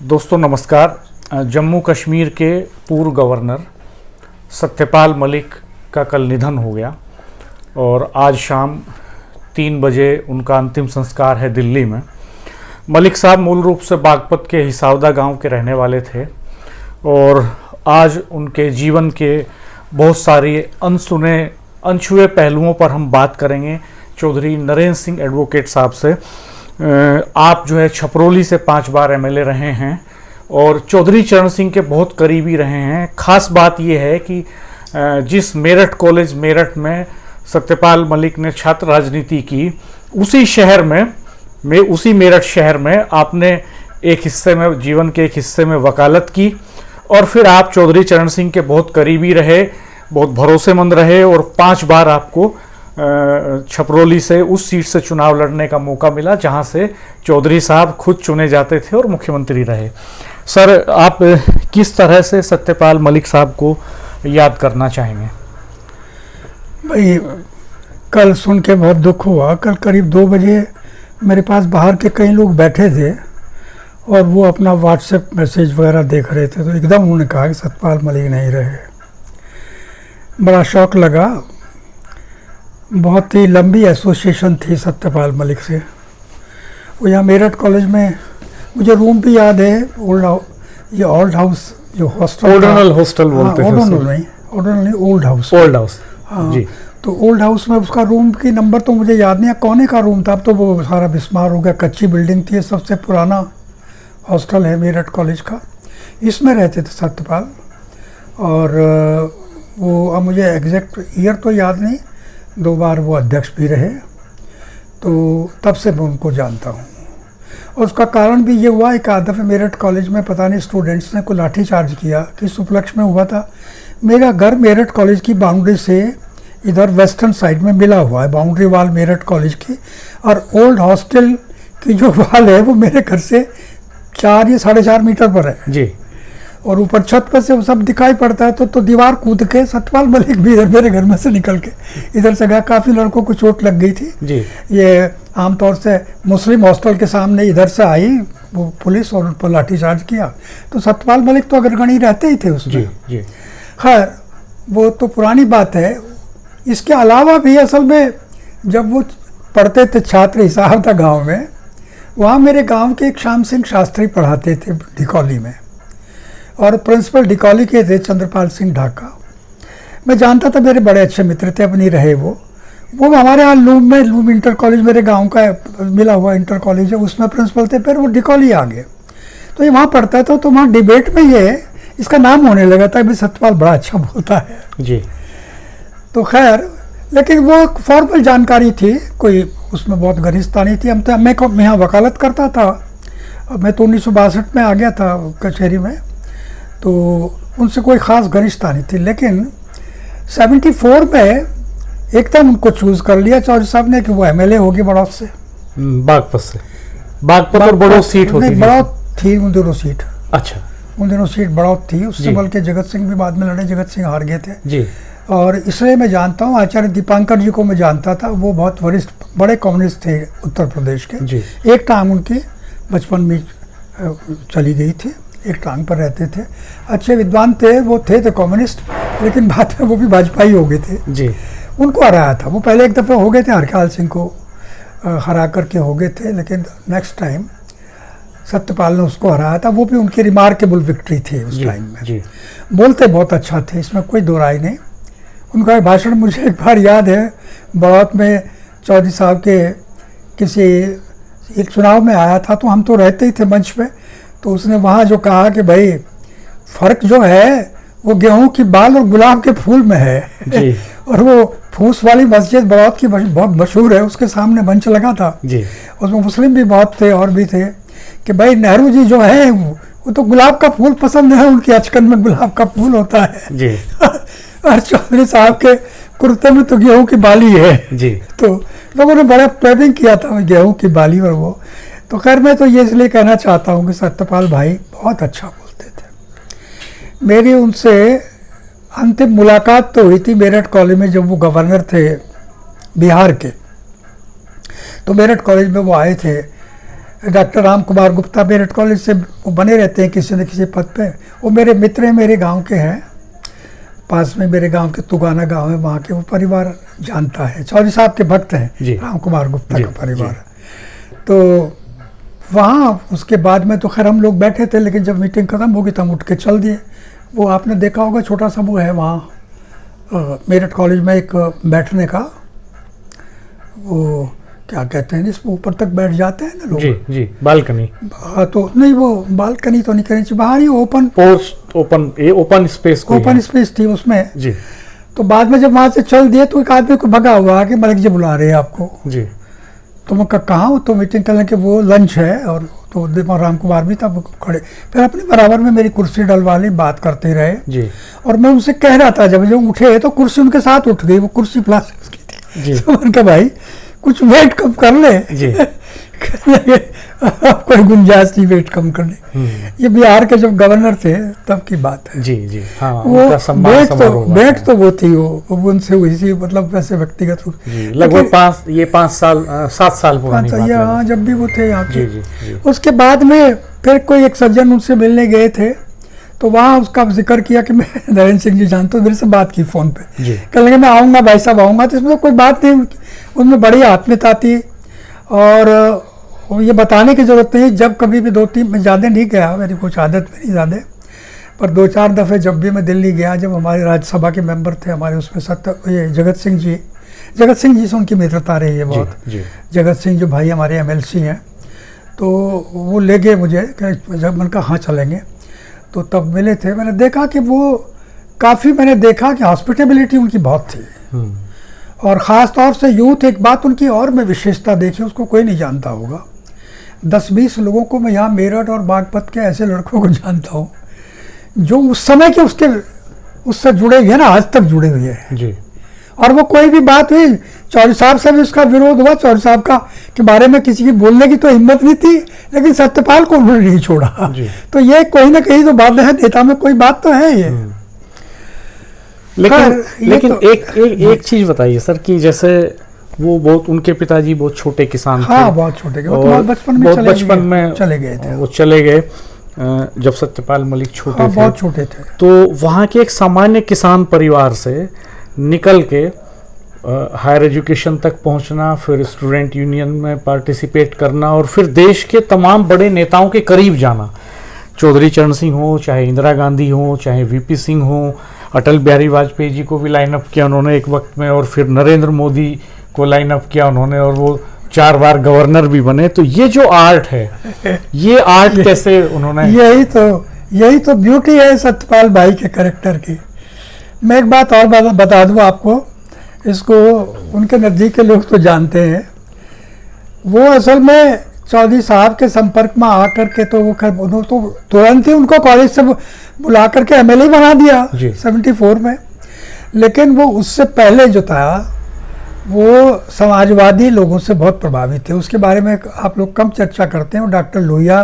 दोस्तों नमस्कार। जम्मू कश्मीर के पूर्व गवर्नर सत्यपाल मलिक का कल निधन हो गया और आज शाम 3 बजे उनका अंतिम संस्कार है दिल्ली में। मलिक साहब मूल रूप से बागपत के हिसावदा गांव के रहने वाले थे और आज उनके जीवन के बहुत सारी अनछुए पहलुओं पर हम बात करेंगे चौधरी नरेंद्र सिंह एडवोकेट साहब से। आप जो है छपरोली से 5 बार एमएलए रहे हैं और चौधरी चरण सिंह के बहुत करीबी रहे हैं। खास बात यह है कि जिस मेरठ कॉलेज मेरठ में सत्यपाल मलिक ने छात्र राजनीति की, उसी शहर में उसी मेरठ शहर में आपने एक हिस्से में, जीवन के एक हिस्से में वकालत की और फिर आप चौधरी चरण सिंह के बहुत करीबी रहे, बहुत भरोसेमंद रहे और 5 बार आपको छपरोली से उस सीट से चुनाव लड़ने का मौका मिला जहां से चौधरी साहब खुद चुने जाते थे और मुख्यमंत्री रहे। सर, आप किस तरह से सत्यपाल मलिक साहब को याद करना चाहेंगे? भाई, कल सुन के बहुत दुख हुआ। कल करीब 2 बजे मेरे पास बाहर के कई लोग बैठे थे और वो अपना व्हाट्सएप मैसेज वगैरह देख रहे थे, तो एकदम उन्होंने कहा कि सत्यपाल मलिक नहीं रहे। बड़ा शौक लगा। बहुत ही लंबी एसोसिएशन थी सत्यपाल मलिक से। वो यहाँ मेरठ कॉलेज में, मुझे रूम भी याद है, ओल्ड हाउस जो हॉस्टल, ओल्डरनल हॉस्टल बोलते हैं। ओल्डरनल ओल्ड हाउस। हाँ जी। तो ओल्ड हाउस में उसका रूम की नंबर तो मुझे याद नहीं है, कोने का रूम था। अब तो वो सारा बिस्मार हो गया, कच्ची बिल्डिंग थी। सबसे पुराना हॉस्टल है मेरठ कॉलेज का, इसमें रहते थे सत्यपाल। और वो, अब मुझे एग्जैक्ट ईयर तो याद नहीं, 2 बार वो अध्यक्ष भी रहे, तो तब से मैं उनको जानता हूँ। और उसका कारण भी ये हुआ, एक आध दफ़े मेरठ कॉलेज में पता नहीं स्टूडेंट्स ने कोई लाठी चार्ज किया, किस उपलक्ष्य में हुआ था। मेरा घर मेरठ कॉलेज की बाउंड्री से इधर वेस्टर्न साइड में मिला हुआ है, बाउंड्री वाल मेरठ कॉलेज की, और ओल्ड हॉस्टल की जो वाल है वो मेरे घर से 4 या 4.5 मीटर पर है जी। और ऊपर छत पर से वो सब दिखाई पड़ता है। तो दीवार कूद के सत्यपाल मलिक भी इधर मेरे घर में से निकल के इधर से गया। काफ़ी लड़कों को चोट लग गई थी जी। ये आमतौर से मुस्लिम हॉस्टल के सामने इधर से आई वो पुलिस और उन पर लाठीचार्ज किया। तो सत्यपाल मलिक तो अग्रगणी रहते ही थे उसमें। जी। खैर, वो तो पुरानी बात है। इसके अलावा भी असल में जब वो पढ़ते थे छात्र हिसावदा गाँव में, वहाँ मेरे गाँव के एक श्याम सिंह शास्त्री पढ़ाते थे डिकौली में, और प्रिंसिपल डिकौली के थे चंद्रपाल सिंह ढाका। मैं जानता था, मेरे बड़े अच्छे मित्र थे, अपनी रहे वो हमारे यहाँ लूम इंटर कॉलेज, मेरे गांव का मिला हुआ इंटर कॉलेज है, उसमें प्रिंसिपल थे। फिर वो डिकौली आ गए, तो ये वहाँ पढ़ता था। तो वहाँ डिबेट में ये इसका नाम होने लगा था, भाई सत्यपाल बड़ा अच्छा बोलता है जी। तो खैर, लेकिन वो फॉर्मल जानकारी थी, कोई उसमें बहुत घनिष्ठता नहीं थी। मैं यहाँ वकालत करता था, मैं तो 1962 में आ गया था कचहरी में, तो उनसे कोई ख़ास घनिष्ठता नहीं थी। लेकिन 74 में एकदम उनको चूज़ कर लिया चौधरी साहब ने कि वो एमएलए होगी बड़ौत से। बागपत से? बागपत और बड़ौत सीट होती थी? बड़ौत थी उन दिनों सीट। अच्छा। उन दिनों सीट बड़ौत थी, उससे बल्कि जगत सिंह भी बाद में लड़े, जगत सिंह हार गए थे जी। और इसलिए मैं जानता हूँ, आचार्य दीपांकर जी को मैं जानता था। वो बहुत वरिष्ठ बड़े कम्युनिस्ट थे उत्तर प्रदेश के जी। एक टांग उनकी बचपन में चली गई थी, एक टांग पर रहते थे। अच्छे विद्वान थे, वो थे तो कम्युनिस्ट, लेकिन बाद में वो भी भाजपाई हो गए थे जी। उनको हराया था। वो पहले एक दफ़े हो गए थे, हरख्याल सिंह को हरा करके हो गए थे, लेकिन नेक्स्ट टाइम सत्यपाल ने उसको हराया था। वो भी उनकी रिमार्केबल विक्ट्री थी उस टाइम में जी। बोलते बहुत अच्छा थे, इसमें कोई दो राय नहीं। उनका भाषण मुझे एक बार याद है, बड़ौत में चौधरी साहब के किसी एक चुनाव में आया था, तो हम तो रहते ही थे मंच पे। तो उसने वहाँ जो कहा कि भाई फ़र्क जो है वो गेहूं की बाल और गुलाब के फूल में है जी। और वो फूस वाली मस्जिद बड़ौत की बहुत मशहूर है, उसके सामने मंच लगा था जी। उसमें मुस्लिम भी बहुत थे और भी थे कि भाई नेहरू जी जो है वो तो गुलाब का फूल पसंद है, उनकी अचकन में गुलाब का फूल होता है जी। और चौधरी साहब के कुर्ते में तो गेहूं की बाली है जी। तो लोगों ने बड़ा प्रेमिंग किया था गेहूं की बाली और वो। तो खैर, मैं तो ये इसलिए कहना चाहता हूँ कि सत्यपाल भाई बहुत अच्छा बोलते थे। मेरी उनसे अंतिम मुलाकात तो हुई थी मेरठ कॉलेज में, जब वो गवर्नर थे बिहार के। तो मेरठ कॉलेज में वो आए थे डॉक्टर राम कुमार गुप्ता मेरठ कॉलेज से वो बने रहते हैं किसी न किसी पद पे। वो मेरे मित्र हैं, मेरे गांव के हैं, पास में मेरे गांव के तुगाना गांव है, वहाँ के वो परिवार जानता है। चौधरी साहब के भक्त हैं राम कुमार गुप्ता का परिवार। तो वहाँ उसके बाद में तो खैर हम लोग बैठे थे, लेकिन जब मीटिंग खत्म होगी तो हम उठ के चल दिए। वो आपने देखा होगा छोटा सा वो है वहाँ मेरठ कॉलेज में एक बैठने का, वो क्या कहते हैं जिसमें ऊपर तक बैठ जाते हैं ना लोग। जी जी, बालकनी। तो नहीं, वो बालकनी तो नहीं करनी चाहिए, बाहर ही ओपन स्पेस थी उसमें जी। तो बाद में जब वहाँ से चल दिए तो एक आदमी को भगा हुआ कि मलिक जी बुला रहे हैं आपको जी। तो मैं कहाँ, तो मीटिंग करने के वो लंच है, और तो राम कुमार भी था वो खड़े, फिर अपने बराबर में मेरी कुर्सी डलवा ली, बात करते रहे जी। और मैं उनसे कह रहा था, जब उठे तो कुर्सी उनके साथ उठ गई, वो कुर्सी प्लास्टिक की थी जी। तो उनका भाई कुछ वेट कम कर ले जी। कोई गुंजाइश नहीं वेट कम करने। ये बिहार के जब गवर्नर थे तब की बात है जी जी। हाँ, वो भेंट तो वो थी, वो उनसे हुई थी, मतलब वैसे व्यक्तिगत रूप लगभग 7 साल पुरानी बात है। हाँ, जब भी वो थे यहाँ जी, के। जी, जी। उसके बाद में फिर कोई एक सज्जन उनसे मिलने गए थे, तो वहाँ उसका जिक्र किया कि मैं नरेंद्र सिंह जी जानते हो, मेरे से बात की फ़ोन पे, कहने लगे मैं आऊँगा भाई साहब आऊँगा। तो इसमें तो कोई बात नहीं, उनमें बड़ी आत्मीयता थी और ये बताने की ज़रूरत नहीं। जब कभी भी 2-3 में ज़्यादा नहीं गया, मेरी कुछ आदत में नहीं ज़्यादा, पर 2-4 दफ़े जब भी मैं दिल्ली गया, जब हमारे राज्यसभा के मेंबर थे हमारे उसमें ये जगत सिंह जी से उनकी मित्रता रही है बहुत। जगत सिंह जो भाई हमारे MLC हैं, तो वो ले गए मुझे, जब मैंने कहा हाँ चलेंगे, तो तब मिले थे। मैंने देखा कि वो काफ़ी, मैंने देखा कि हॉस्पिटेबिलिटी उनकी बहुत थी, और ख़ास तौर से यूथ। एक बात उनकी और मैं विशेषता देखी, उसको कोई नहीं जानता होगा, 10-20 लोगों को मैं यहाँ मेरठ और बागपत के ऐसे लड़कों को जानता हूँ जो उस समय के उससे जुड़े हुए हैं ना, आज तक जुड़े हुए हैं जी। और वो कोई भी बात हुई, चौधरी साहब से भी उसका विरोध हुआ, चौधरी साहब का के बारे में किसी की बोलने की तो हिम्मत नहीं थी, लेकिन सत्यपाल को उन्होंने नहीं छोड़ा। तो ये कहीं ना कहीं तो बात है, नेता में कोई बात तो है ये। लेकिन एक चीज बताइए सर, कि जैसे वो बहुत, उनके पिताजी बहुत छोटे किसान थे। हाँ, बहुत छोटे, वो बचपन में चले गए थे। वो चले गए जब सत्यपाल मलिक छोटे थे, बहुत छोटे थे। तो वहाँ के एक सामान्य किसान परिवार से निकल के हायर एजुकेशन तक पहुंचना, फिर स्टूडेंट यूनियन में पार्टिसिपेट करना, और फिर देश के तमाम बड़े नेताओं के करीब जाना, चौधरी चरण सिंह हो, चाहे इंदिरा गांधी हो, चाहे VP सिंह हो, अटल बिहारी वाजपेयी जी को भी लाइन अप किया उन्होंने एक वक्त में, और फिर नरेंद्र मोदी को लाइन अप किया उन्होंने, और वो 4 बार गवर्नर भी बने। तो ये जो आर्ट है, ये आर्ट कैसे उन्होंने, यही तो ब्यूटी है सत्यपाल भाई के कैरेक्टर की। मैं एक बात और बता दूं आपको, इसको उनके नज़दीक के लोग तो जानते हैं। वो असल में चौधरी साहब के संपर्क में आकर के, तो वो उन्होंने तो तुरंत ही उनको कॉलेज से बुला करके MLA बना दिया 74 में। लेकिन वो उससे पहले जो था, वो समाजवादी लोगों से बहुत प्रभावित थे। उसके बारे में आप लोग कम चर्चा करते हैं। वो डॉक्टर लोहिया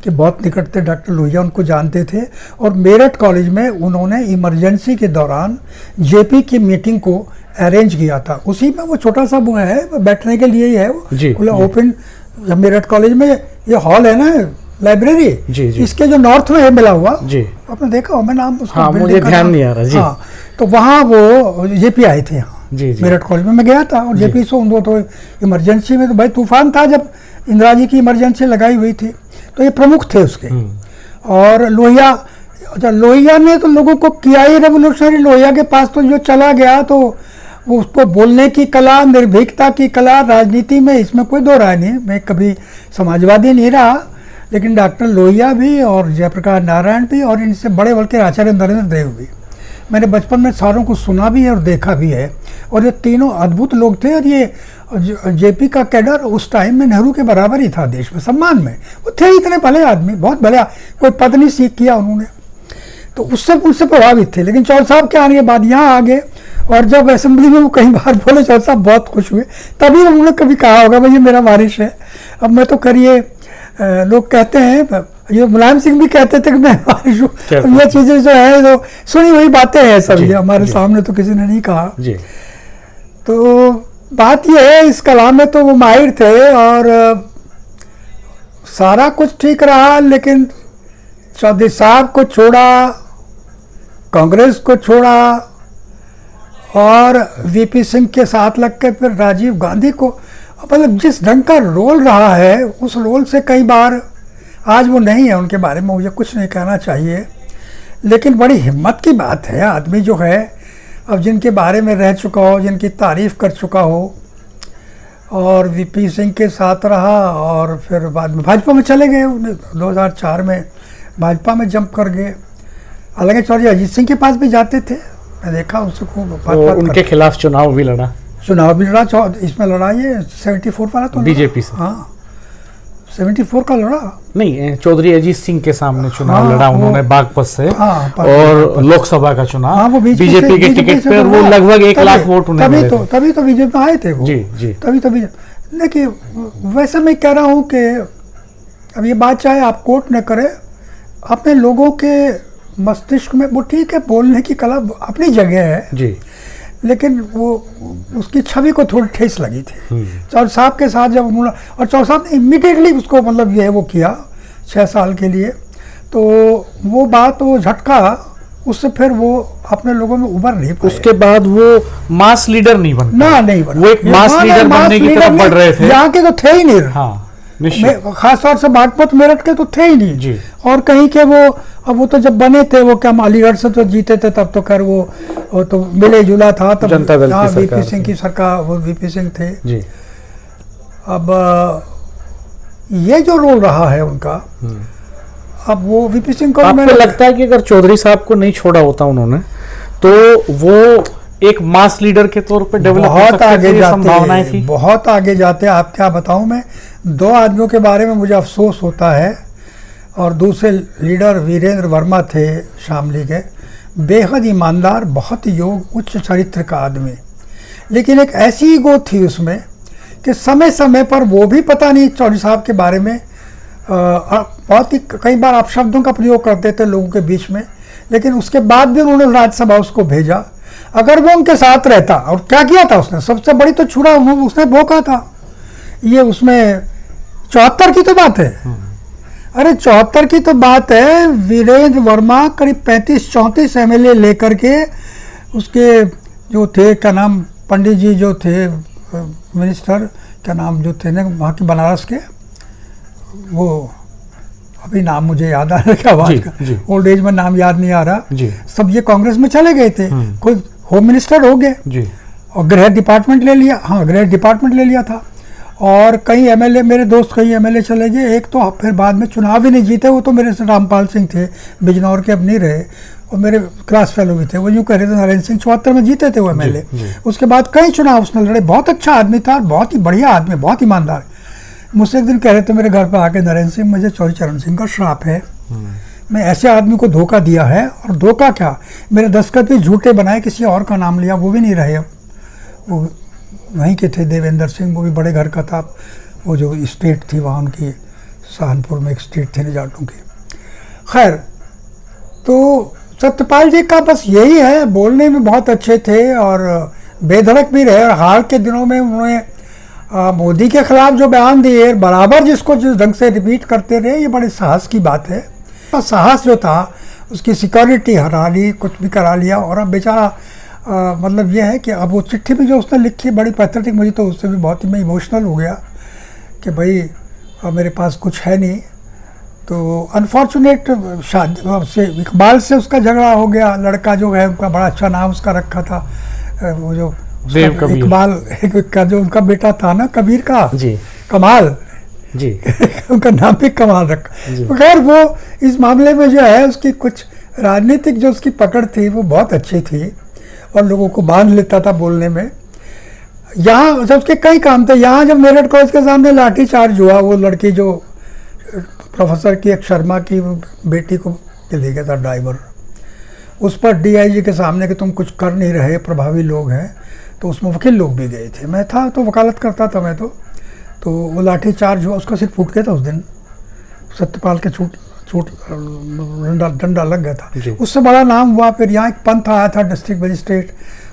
के बहुत निकट थे, डॉक्टर लोहिया उनको जानते थे, और मेरठ कॉलेज में उन्होंने इमरजेंसी के दौरान JP की मीटिंग को अरेंज किया था। उसी में वो छोटा सा वो है, बैठने के लिए ही है वो ओपन। मेरठ कॉलेज में ये हॉल है ना, लाइब्रेरी, इसके जो नॉर्थ में है मिला हुआ, आपने देखा हो, मैं नाम उसका मुझे ध्यान नहीं आ रहा जी। हाँ, तो वहाँ वो JP आए थे यहाँ मेरठ कॉलेज में, मैं गया था, और JP से उनको तो इमरजेंसी में तो भाई तूफान था, जब इंदिरा जी की इमरजेंसी लगाई हुई थी, तो ये प्रमुख थे उसके। और लोहिया ने तो लोगों को किया ही रेवोल्यूशनरी। लोहिया के पास तो जो चला गया, तो वो उसको बोलने की कला, निर्भीकता की कला, राजनीति में इसमें कोई दो राय नहीं। मैं कभी समाजवादी नहीं रहा, लेकिन डॉक्टर लोहिया भी और जयप्रकाश नारायण भी, और इनसे बड़े बल्कि आचार्य नरेंद्र देव भी, मैंने बचपन में सारों को सुना भी है और देखा भी है। और ये तीनों अद्भुत लोग थे। और ये JP का कैडर उस टाइम में नेहरू के बराबर ही था देश में, सम्मान में। वो थे इतने भले आदमी, बहुत भले, कोई पद नहीं सीख किया उन्होंने, तो उससे प्रभावित थे। लेकिन चौधरी साहब के आने के बाद यहाँ आ गए, और जब असेंबली में वो कई बार बोले, चौधरी साहब बहुत खुश हुए। तभी उन्होंने कभी कहा होगा भाई ये मेरा वारिस है। अब मैं तो करिए, लोग कहते हैं, ये मुलायम सिंह भी कहते थे कि मैं वारिस हूँ। ये चीज़ें जो है, तो सुनी हुई बातें हैं सब, ये हमारे सामने तो किसी ने नहीं कहा। तो बात यह है, इस कला में तो वो माहिर थे। और सारा कुछ ठीक रहा, लेकिन चौधरी साहब को छोड़ा, कांग्रेस को छोड़ा और वीपी सिंह के साथ लग के फिर राजीव गांधी को, मतलब जिस ढंग का रोल रहा है उस रोल से कई बार, आज वो नहीं है, उनके बारे में मुझे कुछ नहीं कहना चाहिए, लेकिन बड़ी हिम्मत की बात है। आदमी जो है अब जिनके बारे में रह चुका हो, जिनकी तारीफ़ कर चुका हो, और वीपी सिंह के साथ रहा और फिर बाद में भाजपा में चले गए, 2004 में भाजपा में जंप कर गए। हालांकि चौधरी अजीत सिंह के पास भी जाते थे, मैं देखा उससे खूब बात उनके खिलाफ चुनाव भी लड़ा। इसमें लड़ा ये 74 वाला तो बीजेपी से। हाँ 74 का लड़ा नहीं, चौधरी अजीत सिंह के सामने चुनाव हाँ, लड़ा उन्होंने बागपत से। हाँ, और लोकसभा का चुनाव हाँ, वो बीजेपी के टिकट पे, और वो लगभग 1 लाख वोट उन्हें मिले थे। तभी तो बीजेपी में आए थे वो। जी जी। तभी देखिए, वैसे मैं कह रहा हूँ कि अब ये बात चाहे आप कोर्ट न करें, अपने लोगों के मस्तिष्क में वो ठीक है, बोलने की कला अपनी जगह है जी, लेकिन वो उसकी छवि को थोड़ी ठेस लगी थी चौधरी साहब के साथ जब उन्होंने, और चौधरी साहब ने इमीडिएटली उसको मतलब ये है वो किया 6 साल के लिए, तो वो बात, वो झटका, उससे फिर वो अपने लोगों में उभर नहीं पाए। उसके बाद वो मास लीडर नहीं बना। नहीं बना, वो एक मास लीडर बनने की तरफ बढ़ रहे थे। यहाँ के तो थे ही नहीं। हाँ, खास तौर से बागपत मेरठ के तो थे ही नहीं जी। और कहीं के वो, अब वो तो जब बने थे वो क्या अलीगढ़ से तो जीते थे, तब तो खैर वो तो मिले जुला था, तब जनता दल की वीपी सिंह की सरकार, वो वीपी सिंह थे जी। अब ये जो रोल रहा है उनका, अब वो वीपी सिंह को, आपको लगता है कि अगर चौधरी साहब को नहीं छोड़ा होता उन्होंने, तो वो एक मास लीडर के तौर पे डेवलप हो सकते थे, संभावनाएं थी? बहुत आगे जाते। आप क्या बताऊं, मैं 2 आदमियों के बारे में मुझे अफसोस होता है, और दूसरे लीडर वीरेंद्र वर्मा थे शामली के, बेहद ईमानदार, बहुत योग, उच्च चरित्र का आदमी, लेकिन एक ऐसी ईगो थी उसमें कि समय समय पर वो भी पता नहीं चौधरी साहब के बारे में बहुत ही कई बार आप शब्दों का प्रयोग करते थे लोगों के बीच में, लेकिन उसके बाद भी उन्होंने राज्यसभा उसको भेजा। अगर वो उनके साथ रहता, और क्या किया था उसने, सबसे बड़ी तो छुरा उसने भोंका था, ये उसमें 74 की तो बात है, अरे 74 की तो बात है, वीरेंद्र वर्मा करीब 35-34 एमएलए लेकर के, उसके जो थे क्या नाम, पंडित जी जो थे मिनिस्टर, क्या नाम जो थे ना वहाँ के बनारस के, वो अभी नाम मुझे याद आ रहा है, ओल्ड एज में नाम याद नहीं आ रहा जी। सब ये कांग्रेस में चले गए थे, कोई होम मिनिस्टर हो गए जी, और गृह डिपार्टमेंट ले लिया, हाँ गृह डिपार्टमेंट ले लिया था, और कई एमएलए, मेरे दोस्त कई एमएलए चले गए, एक तो फिर बाद में चुनाव ही नहीं जीते, वो तो मेरे से रामपाल सिंह थे बिजनौर के, अब नहीं रहे, और मेरे क्लास फेलो भी थे, वो यूँ कह रहे थे नरेंद्र सिंह 74 में जीते थे वो एमएलए। उसके बाद कई चुनाव उसने लड़े, बहुत अच्छा आदमी था, बहुत ही बढ़िया आदमी, बहुत ईमानदार। मुझसे एक दिन कह रहे थे मेरे घर पर आके, नरेंद्र सिंह मुझे चौधरी चरण सिंह का श्राप है, मैं ऐसे आदमी को धोखा दिया है, और धोखा क्या, मेरे दस्तखत भी झूठे बनाए, किसी और का नाम लिया, वो भी नहीं रहे, वो वहीं के थे देवेंद्र सिंह, वो भी बड़े घर का था, वो जो स्टेट थी वहाँ उनकी, सहारनपुर में एक स्टेट थे निजाटों की। खैर, तो सत्यपाल जी का बस यही है, बोलने में बहुत अच्छे थे और बेधड़क भी रहे, और हाल के दिनों में उन्होंने मोदी के खिलाफ जो बयान दिए, बराबर जिसको जिस ढंग से रिपीट करते रहे, ये बड़े साहस की बात है। साहस जो था, उसकी सिक्योरिटी हरा ली, कुछ भी करा लिया, और अब बेचारा मतलब ये है कि अब वो चिट्ठी भी जो उसने लिखी बड़ी पैथेटिक, मुझे तो उससे भी बहुत ही मैं इमोशनल हो गया कि भाई अब मेरे पास कुछ है नहीं। तो अनफॉर्चुनेट शादी से इकबाल से उसका झगड़ा हो गया, लड़का जो है उनका बड़ा अच्छा नाम उसका रखा था, वो जो इकबाल का जो उनका बेटा था ना कबीर का जी, कमाल जी उनका नाम भी कमाल रखा। खैर वो इस मामले में जो है उसकी कुछ राजनीतिक जो उसकी पकड़ थी वो बहुत अच्छी थी, और लोगों को बांध लेता था बोलने में। यहाँ जब उसके कई काम थे, यहाँ जब मेरठ कॉलेज के सामने लाठीचार्ज हुआ, वो लड़की जो प्रोफेसर की एक शर्मा की बेटी को ले गया था ड्राइवर, उस पर डीआईजी के सामने कि तुम कुछ कर नहीं रहे, प्रभावी लोग हैं, तो उसमें वकील लोग भी गए थे, मैं था तो वकालत करता था मैं तो वो लाठीचार्ज हुआ, उसका सिर फूट गया था उस दिन, सत्यपाल के चोट डंडा लग गया था, उससे बड़ा नाम हुआ। फिर यहाँ एक पंथ आया था डिस्ट्रिक्ट मजिस्ट्रेट,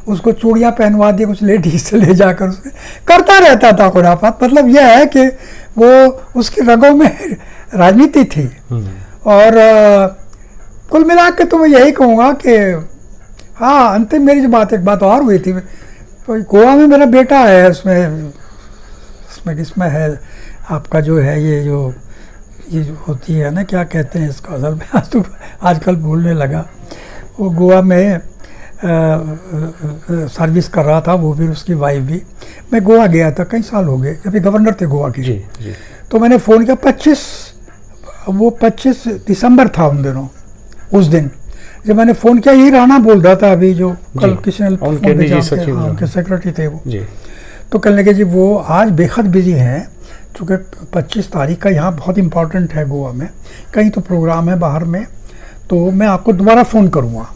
उसको चूड़ियाँ पहनवा दी, कुछ लेडीज से ले जाकर उसके करता रहता था खुराफात। मतलब यह है कि वो उसकी रगों में राजनीति थी। और कुल मिला के तो मैं यही कहूँगा कि हाँ, अंतिम मेरी जो बात, एक बात और हुई थी, तो गोवा में मेरा बेटा है, इसमें है आपका जो है ये जो होती है ना, क्या कहते हैं इसको, असल में आजकल भूलने लगा। वो गोवा में सर्विस कर रहा था, वो भी, उसकी वाइफ भी। मैं गोवा गया था, कई साल हो गए, जब गवर्नर थे गोवा के। जी। तो मैंने फ़ोन किया 25 दिसंबर था उन दिनों, उस दिन जब मैंने फ़ोन किया, यही राणा बोल रहा था अभी, जो कल किसी ने उनके सेक्रेटरी थे वो जी। तो कहने लगे जी वो आज बेहद बिजी हैं, चूँकि 25 तारीख का यहाँ बहुत इम्पोर्टेंट है गोवा में, कहीं तो प्रोग्राम है बाहर में, तो मैं आपको दोबारा फ़ोन करूँगा।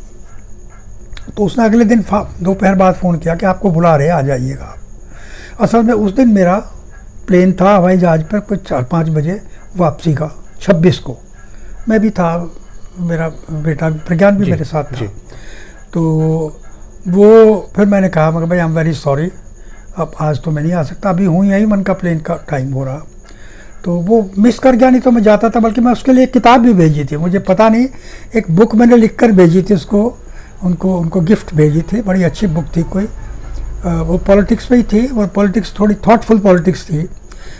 तो उसने अगले दिन दोपहर बाद फ़ोन किया कि आपको बुला रहे, आ जाइएगा। असल में उस दिन मेरा प्लेन था हवाई जहाज़ पर, कुछ 4-5 बजे वापसी का, 26 को। मैं भी था, मेरा बेटा प्रज्ञान भी मेरे साथ था। तो वो फिर मैंने कहा, मगर भाई आई एम वेरी सॉरी, अब आज तो मैं नहीं आ सकता, अभी हूँ यही, मन का प्लेन का टाइम हो रहा। तो वो मिस कर गया, नहीं तो मैं जाता था। बल्कि मैं उसके लिए एक किताब भी भेजी थी, मुझे पता नहीं, एक बुक मैंने लिख कर भेजी थी उसको, उनको गिफ्ट भेजी थी, बड़ी अच्छी बुक थी कोई, वो पॉलिटिक्स पे ही थी, और पॉलिटिक्स थोड़ी थॉटफुल पॉलिटिक्स थी।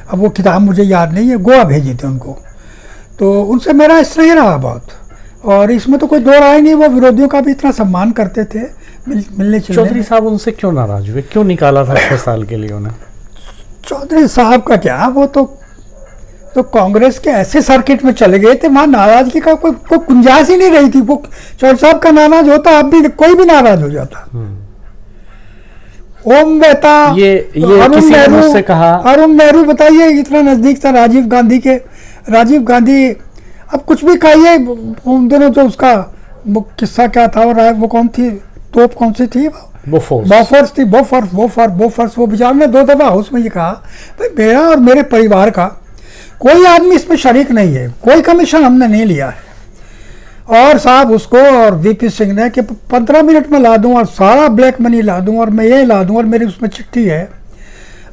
अब वो किताब मुझे याद नहीं है, गोवा भेजी थी उनको। तो उनसे मेरा स्नेह रहा बहुत, और इसमें तो कोई दो राय नहीं, वो विरोधियों का भी इतना सम्मान करते थे, मिलने चलने। चौधरी साहब उनसे क्यों नाराज हुए, क्यों निकाला था 6 साल के लिए उन्हें? चौधरी साहब का क्या, वो तो कांग्रेस के ऐसे सर्किट में चले गए थे, वहाँ नाराजगी का कोई गुंजाइश ही नहीं रही थी। वो चौधरी साहब का नाराज होता, अब भी कोई भी नाराज हो जाता। ओम मेहता, ये किसी ने मुझसे कहा, अरुण नेहरू बताइए, इतना नजदीक था राजीव गांधी के। राजीव गांधी अब कुछ भी खाइए, उन दोनों जो उसका किस्सा क्या था, और वो कौन थी, तोप कौन सी थी, बोफोर्स थी, बोफोर्स। वो बेचारे ने 2 दफा हाउस में ये कहा, भाई मेरा और मेरे परिवार का कोई आदमी इसमें शरीक नहीं है, कोई कमीशन हमने नहीं लिया है। और साहब उसको और वीपी सिंह ने कि 15 मिनट में ला दूं, और सारा ब्लैक मनी ला दूं, और मैं ये ला दूं, और मेरी उसमें चिट्ठी है,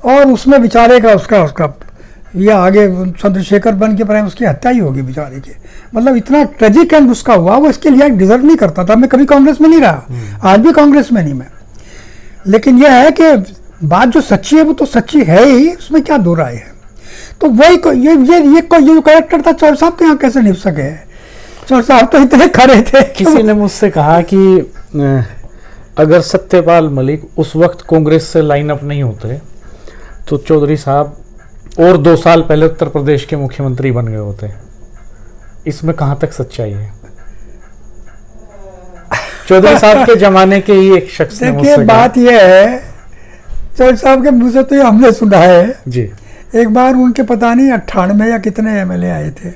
और उसमें बेचारे का उसका ये आगे चंद्रशेखर बन के प्राइम, उसकी हत्या ही होगी बेचारे की। मतलब इतना ट्रेजिक एंड उसका हुआ, वो इसके लिए डिजर्व नहीं करता था। मैं कभी कांग्रेस में नहीं रहा, आज भी कांग्रेस में नहीं मैं, लेकिन यह है कि बात जो सच्ची है वो तो सच्ची है ही, उसमें क्या दो राय है। तो वही ये जो कैरेक्टर था चौधरी साहब के यहाँ कैसे निभ सके? चौधरी साहब तो इतने खड़े थे। किसी ने मुझसे कहा कि अगर सत्यपाल मलिक उस वक्त कांग्रेस से लाइन अप नहीं होते तो चौधरी साहब और 2 साल पहले उत्तर प्रदेश के मुख्यमंत्री बन गए होते। इसमें कहां तक सच्चाई है? चौधरी साहब के जमाने के ही एक शख्स ने मुझसे कहा। बात यह है, चौधरी साहब के मुंह से तो ये हमने सुना है जी। एक बार उनके पता नहीं 98 या कितने एमएलए आए थे,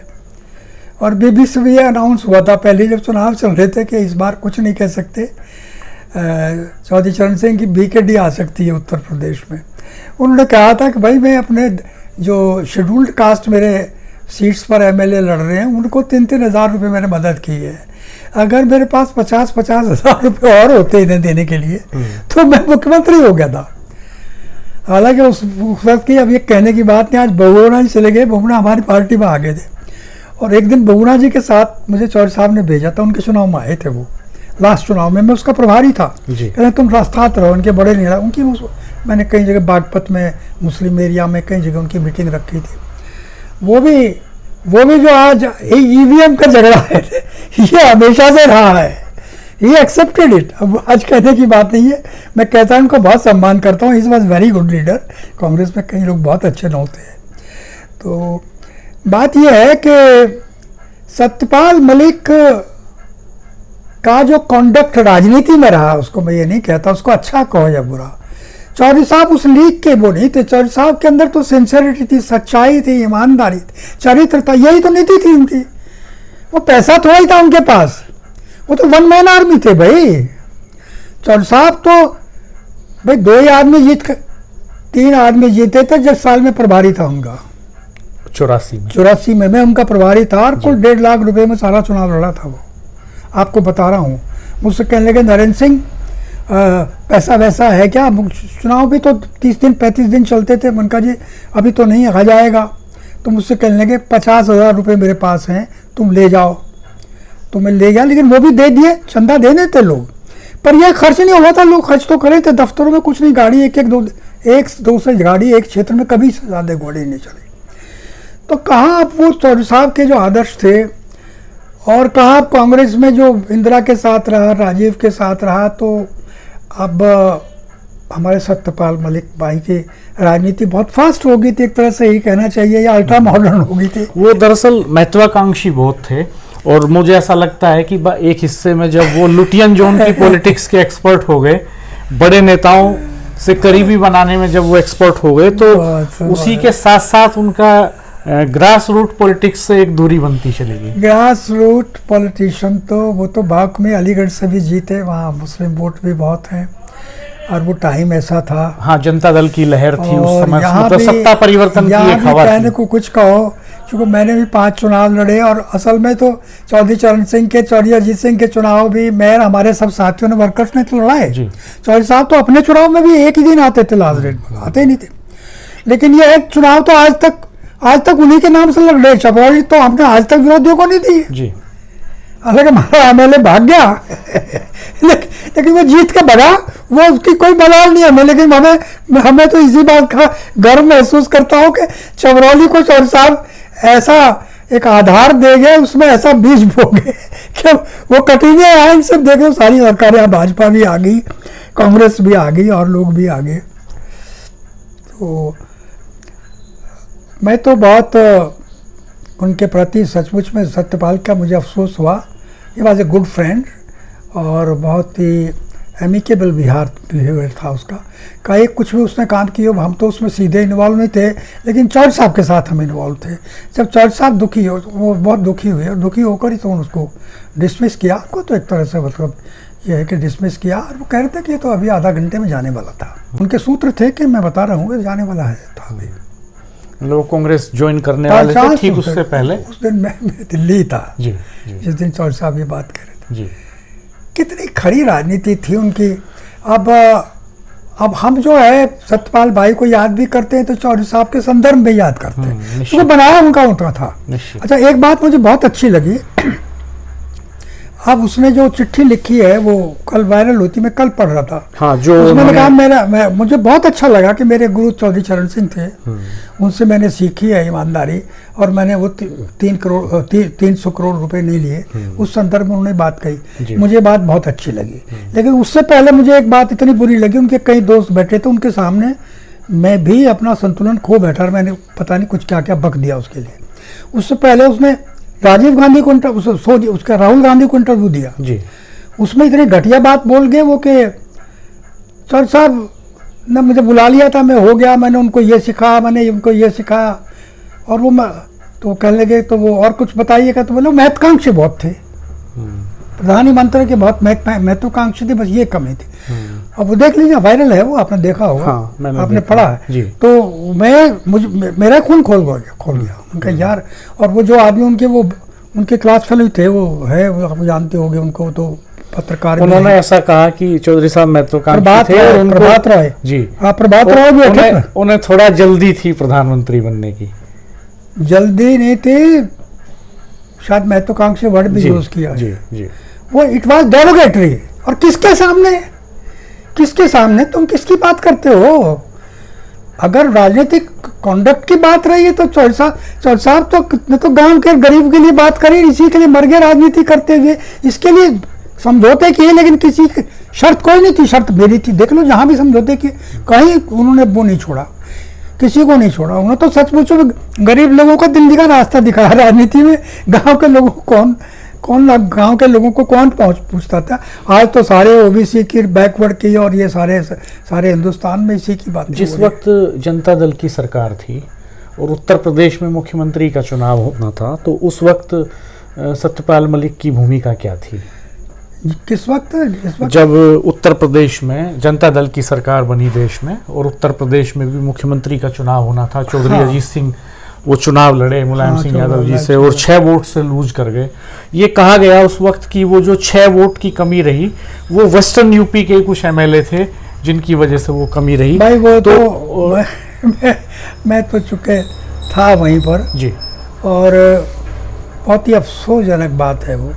और बीबीसी में ये अनाउंस हुआ था पहले जब चुनाव चल रहे थे कि इस बार कुछ नहीं कह सकते, चौधरी चरण सिंह की बीकेडी आ सकती है उत्तर प्रदेश में। उन्होंने कहा था कि भाई मैं अपने जो शेड्यूल्ड कास्ट मेरे सीट्स पर एमएलए लड़ रहे हैं उनको 3-3 हज़ार रुपये मैंने मदद की है, अगर मेरे पास 50-50 हज़ार रुपये और होते इन्हें देने के लिए तो मैं मुख्यमंत्री हो गया था। हालांकि उस वक्त की अब ये कहने की बात नहीं, आज बहुगुणा जी चले गए, बहुगुणा हमारी पार्टी में आ गए थे, और एक दिन बहुगुणा जी के साथ मुझे चौधरी साहब ने भेजा था, उनके चुनाव में आए थे वो, लास्ट चुनाव में मैं उसका प्रभारी था। कहते तुम रास्तात रहो, उनके बड़े नेता, उनकी मैंने कई जगह बागपत में, मुस्लिम एरिया में कई जगह उनकी मीटिंग रखी थी। वो भी जो आज ईवीएम का झगड़ा है ये हमेशा से रहा है, ये एक्सेप्टेड इट, अब आज कहने की बात नहीं है। मैं कहता हूँ उनको बहुत सम्मान करता हूँ, is was very good leader. Congress में कई लोग बहुत अच्छे होते हैं। तो बात यह है कि सत्यपाल मलिक का जो कॉन्डक्ट राजनीति में रहा, उसको मैं ये नहीं कहता उसको अच्छा कहो या बुरा, चौधरी साहब उस लीग के वो नहीं थे। चौधरी साहब के अंदर तो सिंसियरिटी थी, सच्चाई थी, ईमानदारी थी, चरित्र था, यही तो नीति थी उनकी। वो पैसा थोड़ा ही था उनके पास, वो तो 1 मैन आर्मी थे भाई। चौधरी साहब तो भाई 2 ही आदमी 3 आदमी जीते थे जिस साल में प्रभारी था उनका, 84 में मैं उनका प्रभारी था, और कुल 1.5 लाख रुपए में सारा चुनाव लड़ा था वो, आपको बता रहा हूँ। मुझसे कहने लगे नरेंद्र सिंह पैसा वैसा है क्या? चुनाव भी तो 30 दिन 35 दिन चलते थे। मैंने कहा जी अभी तो नहीं आ जाएगा। तो मुझसे कहने लगे 50,000 रुपये मेरे पास हैं, तुम ले जाओ। तो मैं ले गया, लेकिन वो भी दे दिए, चंदा दे देते लोग, पर यह खर्च नहीं हुआ था। लोग खर्च तो करे थे, दफ्तरों में कुछ नहीं, गाड़ी एक दो से गाड़ी एक क्षेत्र में कभी से ज़्यादा गाड़ी नहीं चली। तो कहाँ अब वो चौधरी साहब के जो आदर्श थे, और कहाँ कांग्रेस में जो इंदिरा के साथ रहा, राजीव के साथ रहा, तो अब हमारे सत्यपाल मलिक भाई की राजनीति बहुत फास्ट हो गई थी, एक तरह से ही कहना चाहिए, या अल्ट्रा मॉडर्न हो गई थी। वो दरअसल महत्वाकांक्षी बहुत थे, और मुझे ऐसा लगता है कि एक हिस्से में जब वो लुटियन जोन की पॉलिटिक्स के एक्सपर्ट हो गए, बड़े नेताओं से करीबी बनाने में जब वो एक्सपर्ट हो गए, तो उसी के साथ साथ उनका ग्रास रूट पॉलिटिक्स से एक दूरी बनती चली गई। ग्रास रूट पॉलिटिशियन तो वो तो बाग में अलीगढ़ से भी जीते, वहाँ मुस्लिम वोट भी बहुत हैं, और वो टाइम ऐसा था। हाँ, जनता दल की लहर थी उस समय, यहाँ मतलब सत्ता परिवर्तन की एक हवा थी। कहने को कुछ कहो, क्योंकि मैंने भी 5 चुनाव लड़े, और असल में तो चौधरी चरण सिंह के, चौधरी अजीत सिंह के चुनाव भी मैं, हमारे सब साथियों ने, वर्कर्स ने तो लड़ाए। चौधरी साहब तो अपने चुनाव में भी एक ही दिन आते थे, लास्ट डेट में आते ही नहीं थे। लेकिन ये एक चुनाव तो आज तक उन्हीं के नाम से लड़ रहे। चपौड़ी तो हमने आज तक विरोधियों को नहीं दी जी। हालांकि हमारा एमएलए भाग गया लेकिन वो जीत के भगा, वो उसकी कोई बलाल नहीं हमें। लेकिन हमें तो इसी बात का गर्व महसूस करता हूँ कि चमरौली को चौधरी साहब ऐसा एक आधार दे गए, उसमें ऐसा बीज बो गए कि वो कटिंगे आए। सब देखे सारी सरकारें, भाजपा भी आ गई, कांग्रेस भी आ गई, और लोग भी आ गए। तो मैं तो बहुत उनके प्रति सचमुच में सत्यपाल का मुझे अफसोस हुआ। He was a good friend, और बहुत ही एमिकेबल बिहेवियर था उसका। कहीं कुछ भी उसने काम किया, हम तो उसमें सीधे इन्वॉल्व नहीं थे, लेकिन चौधरी साहब के साथ हम इन्वॉल्व थे। जब चौधरी साहब दुखी हो, वो बहुत दुखी हुए, और दुखी होकर ही तो उसको डिसमिस किया। उनको तो एक तरह से मतलब ये है कि डिसमिस किया, और वो कह रहे थे कि ये तो अभी आधा घंटे में जाने वाला था। उनके सूत्र थे कि मैं बता रहा हूँ जाने वाला है, था अभी। लोग कांग्रेस ज्वाइन करने वाले थे ठीक उससे पहले। उस दिन मैं दिल्ली था जी, जिस दिन चौधरी साहब ये बात कर रहे थे जी। कितनी खरी राजनीति थी उनकी। अब हम जो है सत्यपाल भाई को याद भी करते हैं तो चौधरी साहब के संदर्भ में याद करते हैं, तो बनाया उनका था। अच्छा, एक बात मुझे बहुत अच्छी लगी, अब उसने जो चिट्ठी लिखी है वो कल वायरल होती, मैं कल पढ़ रहा था। हाँ, जो उसमें कहा मुझे बहुत अच्छा लगा कि मेरे गुरु चौधरी चरण सिंह थे, उनसे मैंने सीखी है ईमानदारी, और मैंने वो 300 करोड़ रुपए नहीं लिए। उस संदर्भ में उन्होंने बात कही, मुझे बात बहुत अच्छी लगी। लेकिन उससे पहले मुझे एक बात इतनी बुरी लगी, उनके कई दोस्त बैठे थे, उनके सामने मैं भी अपना संतुलन खो बैठा, मैंने पता नहीं कुछ क्या क्या बक दिया उसके लिए। उससे पहले उसने राजीव गांधी को उसका राहुल गांधी को इंटरव्यू दिया जी। उसमें इतनी घटिया बात बोल गए वो कि सर साहब ने मुझे बुला लिया था, मैं हो गया, मैंने उनको ये सिखाया, मैंने उनको ये सिखाया, और वो तो कहने लगे तो वो और कुछ बताइएगा, तो बोले महत्वाकांक्षी बहुत थे, प्रधानमंत्री के बहुत महत्वाकांक्षी थे, बस ये कमी थी। अब वो देख लीजिए, वायरल है वो, आपने देखा होगा। हाँ, आपने पढ़ा है तो मेरा खून खोल गया उनका यार। और वो जो आदमी उनके क्लास फेलो थे, वो आप जानते होंगे उनको, तो पत्रकार उन्होंने ऐसा कहा कि चौधरी साहब महत्वाकांक्षी थे, प्रभात राय जी। प्रभात राय भी उन्हें थोड़ा जल्दी थी प्रधानमंत्री बनने की, जल्दी नहीं थी, शायद महत्वाकांक्षी वर्ड भी यूज किया जी। वो इट वाज डेरोगेटरी। और किसके सामने तुम किसकी बात करते हो? अगर राजनीतिक कॉन्डक्ट की बात रही है तो चौधरी साहब तो गांव के गरीब के लिए बात करी, इसी के लिए मर गए राजनीति करते हुए, इसके लिए समझौते किए, लेकिन किसी की शर्त कोई नहीं थी, शर्त मेरी थी। देख लो जहां भी समझौते किए, कहीं उन्होंने वो नहीं छोड़ा, किसी को नहीं छोड़ा। उन्होंने तो सचमुच में गरीब लोगों का दिल्ली का रास्ता दिखाया राजनीति में। गांव के लोगों को गांव के लोगों को कौन पूछता था? आज तो सारे ओबीसी की, बैकवर्ड की, और ये सारे हिंदुस्तान में इसी की बात। जिस वक्त जनता दल की सरकार थी और उत्तर प्रदेश में मुख्यमंत्री का चुनाव होना था, तो उस वक्त सत्यपाल मलिक की भूमिका क्या थी? किस वक्त? जब उत्तर प्रदेश में जनता दल की सरकार बनी देश में, और उत्तर प्रदेश में भी मुख्यमंत्री का चुनाव होना था, चौधरी अजीत सिंह वो चुनाव लड़े मुलायम हाँ, सिंह यादव जी मुलायम से और 6 वोट से लूज कर गए। ये कहा गया उस वक्त की वो जो 6 वोट की कमी रही वो वेस्टर्न यूपी के कुछ एमएलए थे जिनकी वजह से वो कमी रही। भाई वो तो मैं तो चुके था वहीं पर जी, और बहुत ही अफसोसजनक बात है वो।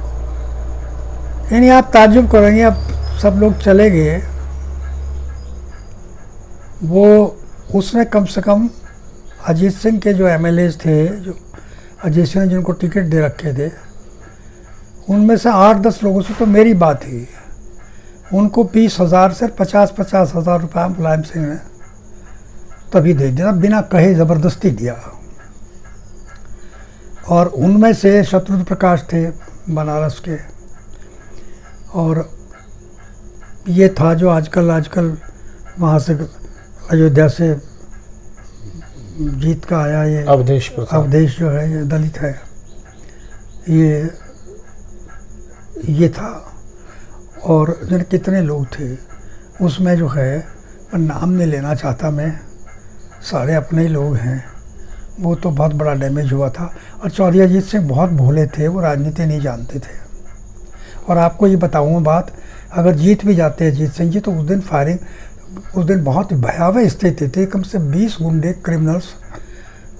यानी आप ताज्जुब करेंगे, अब सब लोग चले गए, वो उसने कम से कम अजीत सिंह के जो एमएलए थे, जो अजीत सिंह ने जिनको टिकट दे रखे थे, उनमें से 8-10 लोगों से तो मेरी बात हुई, उनको 20,000 से 50,000 रुपया मुलायम सिंह ने तभी दे दिया, बिना कहे ज़बरदस्ती दिया। और उनमें से शत्रुघ्न प्रकाश थे बनारस के, और ये था जो आजकल वहाँ से अयोध्या से जीत का आया, ये अवधेश जो है, ये दलित है, ये था। और जिन कितने लोग थे उसमें जो है, नाम नहीं लेना चाहता मैं, सारे अपने ही लोग हैं, वो तो बहुत बड़ा डैमेज हुआ था। और चौधरी अजीत सिंह बहुत भोले थे, वो राजनीति नहीं जानते थे। और आपको ये बताऊँगा बात, अगर जीत भी जाते हैं अजीत सिंह जी तो उस दिन बहुत भयावह स्थिति थी, कम से 20 गुंडे क्रिमिनल्स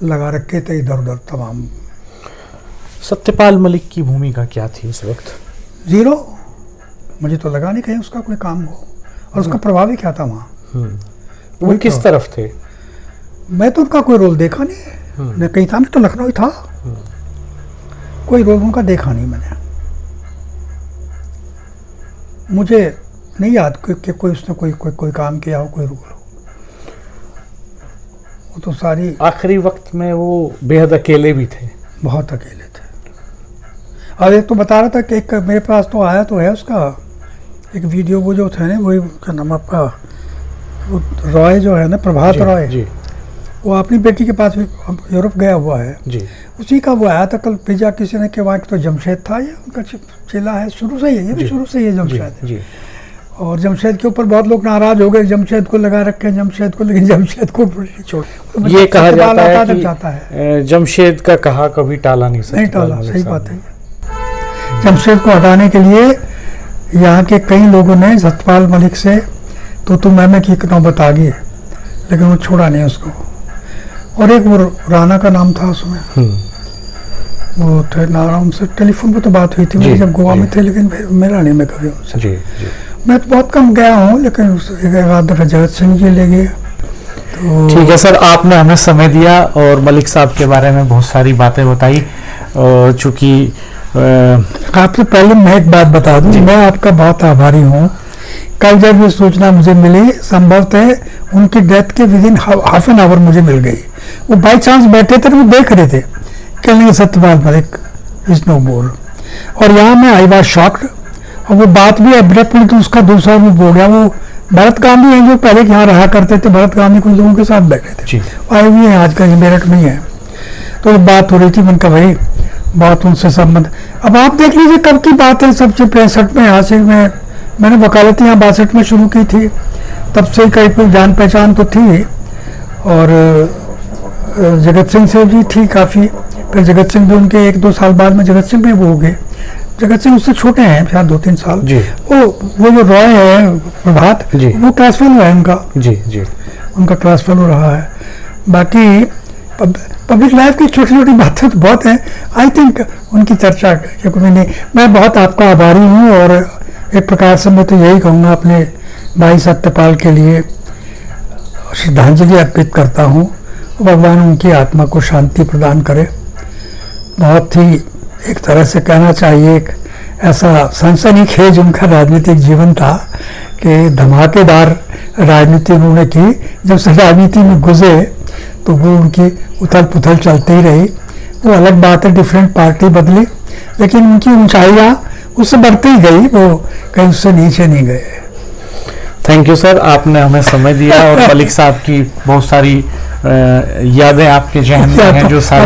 लगा रखे थे इधर उधर तमाम। सत्यपाल मलिक की भूमिका क्या थी उस वक्त? 0। मुझे तो लगा नहीं कहीं उसका कोई काम हो, और उसका प्रभाव ही क्या था वहाँ। वो किस तरफ थे? मैं तो उनका कोई रोल देखा नहीं, मैं कहीं था, मैं तो लखनऊ ही था, कोई रोल उनका देखा नहीं मैंने। मुझे नहीं याद कि कोई उसने कोई काम किया हो, कोई रोल हो। वो तो सारी आखिरी वक्त में वो बेहद अकेले भी थे, बहुत अकेले थे। और एक तो बता रहा था कि एक मेरे पास तो आया तो है उसका एक वीडियो, वो जो थे ना, वही क्या नाम आपका, वो रॉय जो है ना, प्रभात रॉय जी, वो अपनी बेटी के पास भी यूरोप गया हुआ है जी, उसी का वो आया था कल भेजा किसी ने कि वहाँ तो जमशेद था, ये उनका चेला है, शुरू से ही है, ये भी शुरू से ही है जमशेद जी। और जमशेद के ऊपर बहुत लोग नाराज हो गए, जमशेद को लगा रखे हैं जमशेद को, लेकिन जमशेद को छोड़, ये कहा जाता है कि जमशेद का कहा कभी टाला नहीं टाला, सही बात है। जमशेद को हटाने के लिए यहाँ के कई लोगों ने सत्यपाल मलिक से तो मैंने की नौबत आ गई, लेकिन वो छोड़ा नहीं उसको। और एक वो राणा का नाम था उसमें, वो थे नारायण से टेलीफोन पे तो बात हुई थी मेरी जब गोवा में थे, लेकिन मिला नहीं मैं कभी उनसे। जी। मैं तो बहुत कम गया हूँ, लेकिन एक आध दफा जगत सिंह जी ले गए। तो ठीक है सर, आपने हमें समय दिया और मलिक साहब के बारे में बहुत सारी बातें बताई। चूँकि आपसे पहले मैं एक बात बता दूं, मैं आपका बहुत आभारी हूँ। कल जब ये सूचना मुझे मिली, संभवतः उनकी डेथ के विदिन हाफ एन आवर मुझे मिल गई। वो बाई चांस बैठे थे, वो देख रहे थे, कहने सत्यपाल मलिक इज नो मोर। और यहाँ मैं आई वाज शॉक्ड, और वो बात भी एब्रप्टली तो उसका दूसरा रूप हो गया। वो भरत गांधी हैं जो पहले यहाँ रहा करते थे, भरत गांधी कुछ लोगों के साथ बैठे थे, आए हुए हैं आजकल मेरठ में ही है। तो बात हो रही थी, उनका भाई बहुत उनसे संबंध। अब आप देख लीजिए कब की बात है, सबसे 65 में, यहाँ से मैंने वकालत यहाँ 62 में शुरू की थी, तब से कई कोई जान पहचान तो थी। और जगत सिंह से भी थी काफ़ी, फिर जगत सिंह भी उनके 1-2 साल बाद में जगत सिंह भी वो हो गए। जगत सिंह उससे छोटे हैं शायद 2-3 साल। वो जो रॉय है प्रभात, वो क्लास फेलो है उनका, उनका क्लास फेलो रहा है। बाकी पब्लिक लाइफ की छोटी छोटी बातें तो बहुत हैं, आई थिंक उनकी चर्चा क्योंकि मैं बहुत आपका आभारी हूँ। और एक प्रकार से मैं तो यही कहूँगा, अपने भाई सत्यपाल के लिए श्रद्धांजलि अर्पित करता हूँ। भगवान उनकी आत्मा को शांति प्रदान करे। बहुत ही एक तरह से कहना चाहिए, एक ऐसा सनसनीखेज उनका राजनीतिक जीवन था कि धमाकेदार राजनीति उन्होंने की। जब से राजनीति में घुसे तो वो उनकी उथल पुथल चलती ही रही। वो अलग बात है, डिफरेंट पार्टी बदली, लेकिन उनकी ऊंचाइयाँ उससे बढ़ती ही गई, वो कहीं उससे नीचे नहीं गए। थैंक यू सर, आपने हमें समय दिया और मलिक साहब की बहुत सारी यादें आपके जहन में हैं जो साझा